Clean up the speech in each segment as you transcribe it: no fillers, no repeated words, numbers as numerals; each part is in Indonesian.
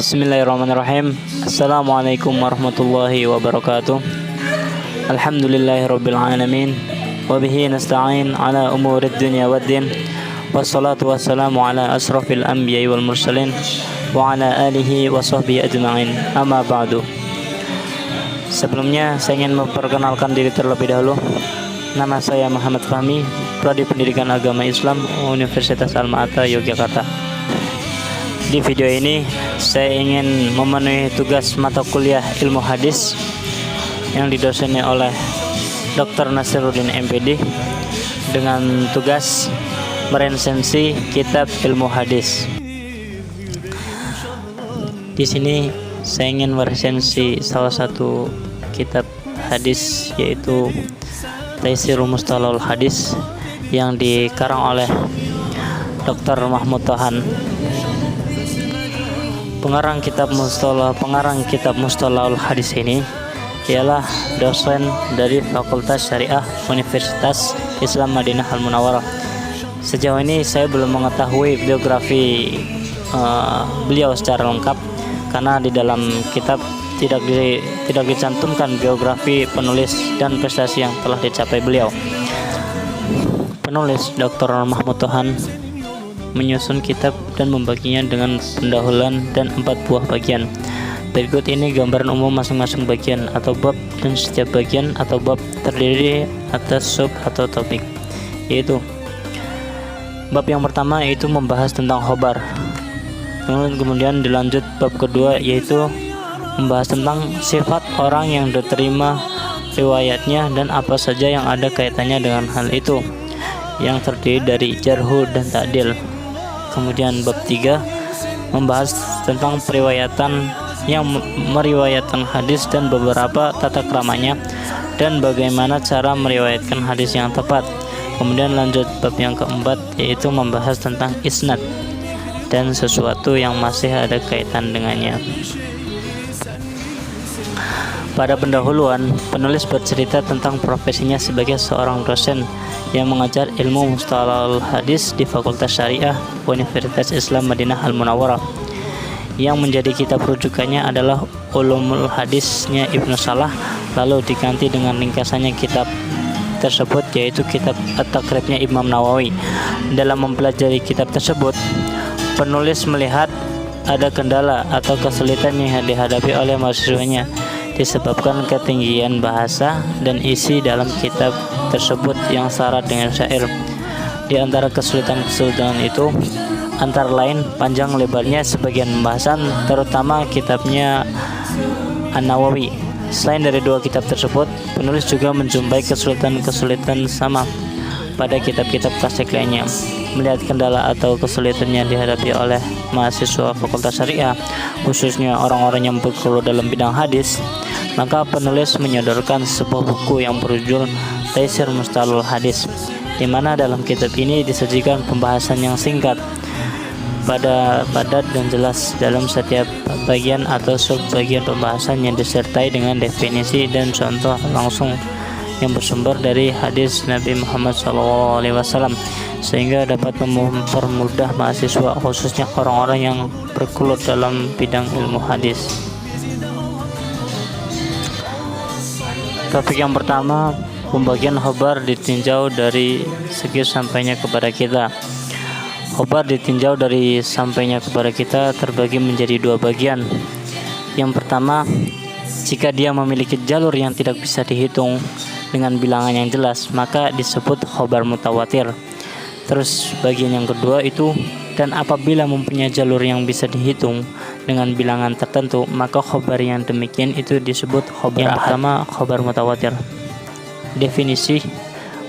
Bismillahirrahmanirrahim. Assalamualaikum warahmatullahi wabarakatuh. Alhamdulillahirabbil alamin. Wabihi nasta'in ala umurid dunya waddin. Wassalatu wassalamu ala asrafil anbiya'i wal mursalin wa ala alihi wa sahbihi ajma'in. Amma ba'du. Sebelumnya saya ingin memperkenalkan diri terlebih dahulu. Nama saya Muhammad Fahmi, Prodi Pendidikan Agama Islam Universitas Alma-Ata Yogyakarta. Di video ini saya ingin memenuhi tugas mata kuliah ilmu hadis yang didoseni oleh Dr. Nasiruddin MPD dengan tugas meresensi kitab ilmu hadis. Di sini saya ingin meresensi salah satu kitab hadis, yaitu Taisirul Mustalahul Hadis yang dikarang oleh Dr. Mahmud Tohan. Pengarang kitab Mustalahul Hadis ini ialah dosen dari Fakultas Syariah Universitas Islam Madinah Al Munawwarah. Sejauh ini saya belum mengetahui biografi beliau secara lengkap, karena di dalam kitab tidak dicantumkan biografi penulis dan prestasi yang telah dicapai beliau. Penulis Dr. Mahmud Tohan menyusun kitab dan membaginya dengan pendahuluan dan 4 buah bagian. Berikut ini gambaran umum masing-masing bagian atau bab, dan setiap bagian atau bab terdiri atas sub atau topik, yaitu bab yang pertama yaitu membahas tentang khobar. Kemudian dilanjut bab kedua yaitu membahas tentang sifat orang yang diterima riwayatnya dan apa saja yang ada kaitannya dengan hal itu, yang terdiri dari jarhu dan ta'dil. Kemudian bab 3 membahas tentang periwayatan yang meriwayatkan hadis dan beberapa tata keramanya dan bagaimana cara meriwayatkan hadis yang tepat. Kemudian lanjut bab yang keempat yaitu membahas tentang isnad dan sesuatu yang masih ada kaitan dengannya. Pada pendahuluan, penulis bercerita tentang profesinya sebagai seorang dosen yang mengajar ilmu mustalahul hadis di Fakultas Syariah Universitas Islam Madinah Al Munawwarah. Yang menjadi kitab rujukannya adalah Ulumul Hadisnya Ibnu Salah, lalu diganti dengan ringkasannya kitab tersebut yaitu kitab At-Taqribnya Imam Nawawi. Dalam mempelajari kitab tersebut, penulis melihat ada kendala atau kesulitan yang dihadapi oleh mahasiswanya disebabkan ketinggian bahasa dan isi dalam kitab tersebut yang syarat dengan syair. Di antara kesulitan-kesulitan itu antara lain panjang lebarnya sebagian pembahasan, terutama kitabnya An-Nawawi. Selain dari dua kitab tersebut, penulis juga menjumpai kesulitan-kesulitan sama pada kitab-kitab klasik lainnya. Melihat kendala atau kesulitan yang dihadapi oleh mahasiswa Fakultas Syariah, khususnya orang-orang yang bergelut dalam bidang hadis, maka penulis menyodorkan sebuah buku yang berjudul Taisir Mustalahul Hadis, di mana dalam kitab ini disajikan pembahasan yang singkat, padat dan jelas dalam setiap bagian atau sub-bagian pembahasan yang disertai dengan definisi dan contoh langsung yang bersumber dari hadis Nabi Muhammad SAW, sehingga dapat mempermudah mahasiswa, khususnya orang-orang yang bergelut dalam bidang ilmu hadis. Topik yang pertama, pembagian khobar ditinjau dari segi sampainya kepada kita. Khobar ditinjau dari sampainya kepada kita terbagi menjadi 2 bagian. Yang pertama, jika dia memiliki jalur yang tidak bisa dihitung dengan bilangan yang jelas, maka disebut khobar mutawatir. Terus bagian yang kedua itu, dan apabila mempunyai jalur yang bisa dihitung dengan bilangan tertentu, maka khobar yang demikian itu disebut khobar. Yang pertama, khobar mutawatir. Definisi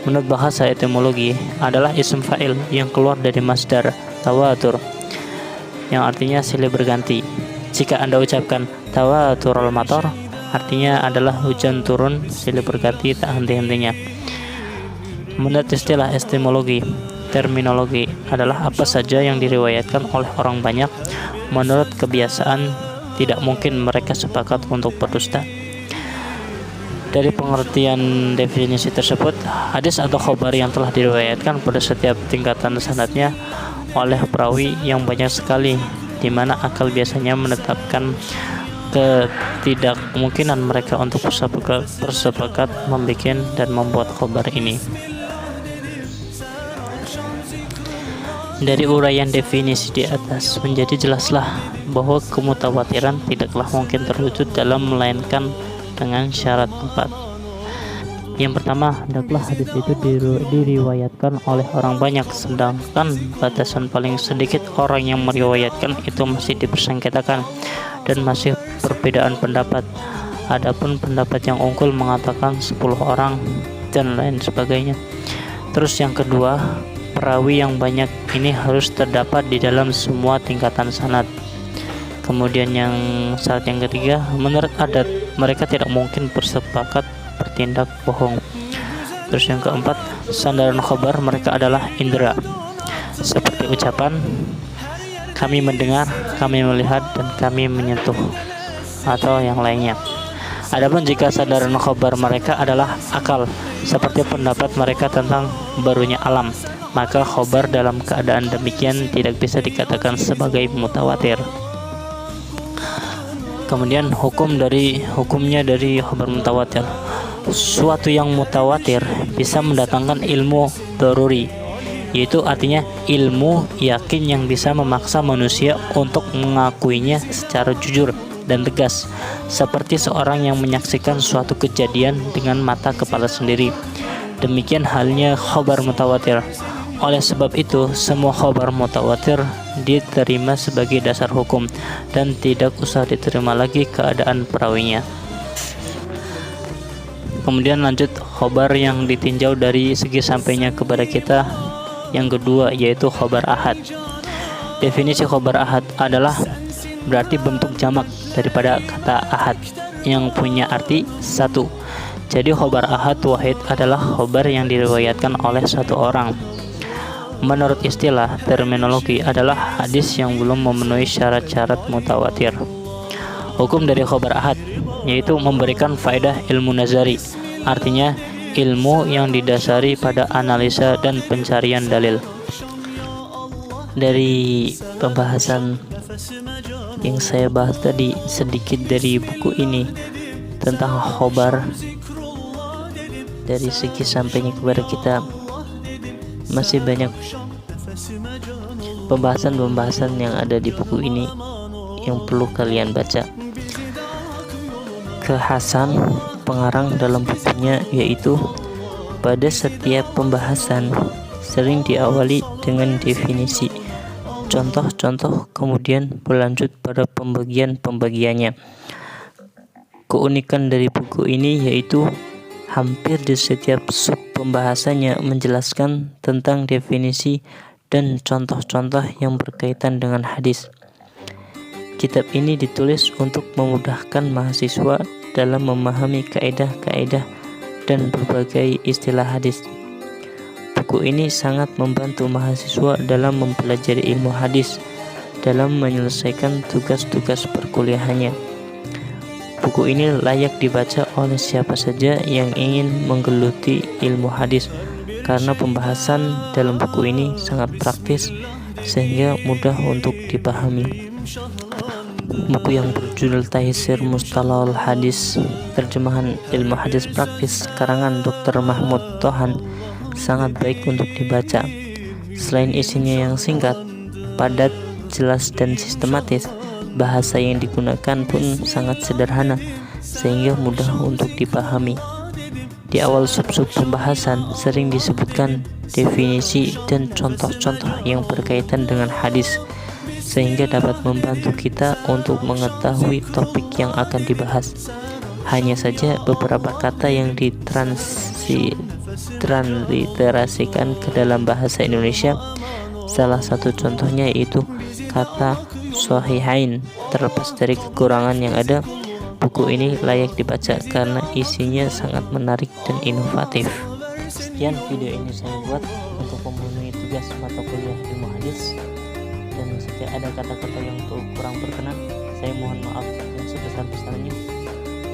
menurut bahasa etimologi adalah isim fa'il yang keluar dari masdar tawatur, yang artinya silih berganti. Jika Anda ucapkan tawaturul matar, artinya adalah hujan turun silih berganti tak henti-hentinya. Menurut istilah etimologi, terminologi adalah apa saja yang diriwayatkan oleh orang banyak menurut kebiasaan, tidak mungkin mereka sepakat untuk berdusta. Dari pengertian definisi tersebut, hadis atau khobar yang telah diriwayatkan pada setiap tingkatan sanadnya oleh perawi yang banyak sekali di mana akal biasanya menetapkan ketidakmungkinan mereka untuk bersepakat membuat dan membuat khabar ini. Dari uraian definisi di atas menjadi jelaslah bahwa kemutawatiran tidaklah mungkin terwujud dalam melainkan dengan syarat 4. Yang pertama, hendaklah hadis itu diriwayatkan oleh orang banyak, sedangkan batasan paling sedikit orang yang meriwayatkan itu masih dipersengketakan dan masih perbedaan pendapat. Adapun pendapat yang unggul mengatakan 10 orang dan lain sebagainya. Terus yang kedua, perawi yang banyak ini harus terdapat di dalam semua tingkatan sanad. Kemudian syarat yang ketiga, menurut adat mereka tidak mungkin bersepakat bertindak bohong. Terus yang keempat, sandaran khabar mereka adalah indera, seperti ucapan kami mendengar, kami melihat, dan kami menyentuh, atau yang lainnya. Adapun jika sandaran khabar mereka adalah akal, seperti pendapat mereka tentang barunya alam, maka khabar dalam keadaan demikian tidak bisa dikatakan sebagai mutawatir. Kemudian hukumnya dari khabar mutawatir. Suatu yang mutawatir bisa mendatangkan ilmu daruri, yaitu artinya ilmu yakin yang bisa memaksa manusia untuk mengakuinya secara jujur dan tegas, seperti seorang yang menyaksikan suatu kejadian dengan mata kepala sendiri. Demikian halnya khabar mutawatir. Oleh sebab itu, semua khabar mutawatir diterima sebagai dasar hukum dan tidak usah diterima lagi keadaan perawinya. Kemudian lanjut khabar yang ditinjau dari segi sampainya kepada kita. Yang kedua yaitu khabar ahad. Definisi khabar ahad adalah berarti bentuk jamak daripada kata ahad yang punya arti satu. Jadi khabar ahad wahid adalah khabar yang diriwayatkan oleh satu orang. Menurut istilah terminologi adalah hadis yang belum memenuhi syarat-syarat mutawatir. Hukum dari khabar ahad yaitu memberikan faedah ilmu nazari, artinya ilmu yang didasari pada analisa dan pencarian dalil. Dari pembahasan yang saya bahas tadi sedikit dari buku ini tentang khabar dari segi sampainya kepada kita, masih banyak pembahasan yang ada di buku ini yang perlu kalian baca. Khasan pengarang dalam bukunya yaitu pada setiap pembahasan sering diawali dengan definisi, contoh-contoh, kemudian berlanjut pada pembagiannya. Keunikan dari buku ini yaitu hampir di setiap sub pembahasannya menjelaskan tentang definisi dan contoh-contoh yang berkaitan dengan hadis. Kitab ini ditulis untuk memudahkan mahasiswa dalam memahami kaidah-kaidah dan berbagai istilah hadis. Buku ini sangat membantu mahasiswa dalam mempelajari ilmu hadis dalam menyelesaikan tugas-tugas perkuliahannya. Buku ini layak dibaca oleh siapa saja yang ingin menggeluti ilmu hadis karena pembahasan dalam buku ini sangat praktis sehingga mudah untuk dipahami. Buku yang berjudul Taysir Mustalahul Hadis, terjemahan ilmu hadis praktis karangan Dr. Mahmud Tohan, sangat baik untuk dibaca. Selain isinya yang singkat, padat, jelas dan sistematis, bahasa yang digunakan pun sangat sederhana sehingga mudah untuk dipahami. Di awal sub-sub pembahasan sering disebutkan definisi dan contoh-contoh yang berkaitan dengan hadis sehingga dapat membantu kita untuk mengetahui topik yang akan dibahas. Hanya saja beberapa kata yang ditransliterasikan ke dalam bahasa Indonesia. Salah satu contohnya yaitu kata Shahihain. Terlepas dari kekurangan yang ada, buku ini layak dibaca karena isinya sangat menarik dan inovatif. Sekian video ini saya buat untuk memenuhi tugas mata kuliah ilmu hadis, dan jika ada kata-kata yang kurang berkenan, saya mohon maaf yang sebesar-besarnya,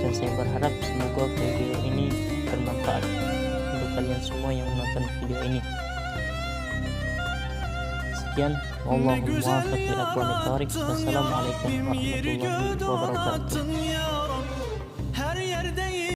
dan saya berharap semoga video ini bermanfaat untuk kalian semua yang menonton video ini. Demikian, wallahu muwaffiq li aqwamit thoriq. Wassalamualaikum warahmatullahi wabarakatuh.